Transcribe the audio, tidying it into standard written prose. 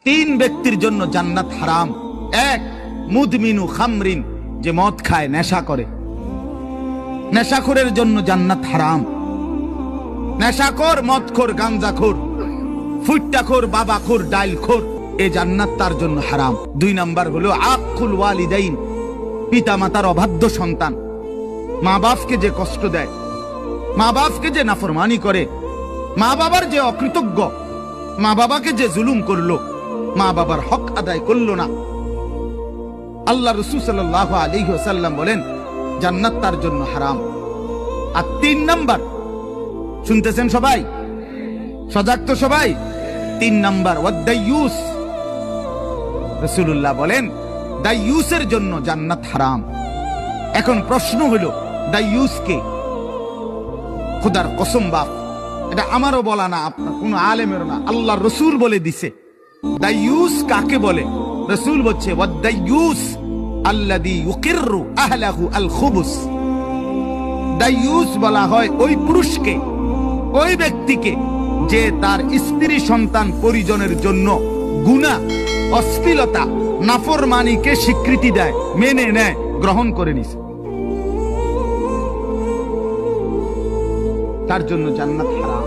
তিন ব্যক্তির জন্য জান্নাত হারাম। এক, মুদমিনু খামরিন, যে মদ খায়, নেশা করে, নেশাখোরের জন্য জান্নাত হারাম। নেশাখোর, মদখোর, গাঞ্জাখোর, ফুট্টাখোর, বাবাখোর, ডাইলখোর, এ জান্নাত তার জন্য হারাম। দুই নাম্বার হলো আকুল ওয়ালিদাইন, পিতা মাতার অবাধ্য সন্তান, মা বাপকে যে কষ্ট দেয়, মা বাপকে যে নাফরমানি করে, মা বাবার যে অকৃতজ্ঞ, মা বাবাকে যে জুলুম করলো, মা বাবার হক আদায় করলো না, আল্লাহ রাসূল সাল্লাল্লাহু আলাইহি ওয়াসাল্লাম বলেন জান্নাত তার জন্য হারাম। আর তিন নাম্বার, শুনতেছেন সবাই? সজাগ তো সবাই? তিন নাম্বার ওয়াদাইয়ুস, রাসূলুল্লাহ বলেন দাইয়ুসের জন্য জান্নাত হারাম। এখন প্রশ্ন হলো দাইয়ুস কে? খোদার কসম বাপ, এটা আমারও বলা না, আপনার কোন আলেমেরও না, আল্লাহ রসুল বলে দিছে। দাইয়ুস কাকে বলে? রসুল বলছে ওয়াদাইয়ুস আল্লাযী ইউকিররু আহলাহু আল খুবুস। দাইয়ুস বলা হয় ওই পুরুষকে, ওই ব্যক্তিকে যে তার স্ত্রী সন্তান পরিজনের জন্য গুনাহ, অশ্লীলতা, নাফরমানিকে স্বীকৃতি দেয়, মেনে নেয়, গ্রহণ করে নিছে, তার জন্য জান্নাত হারাম।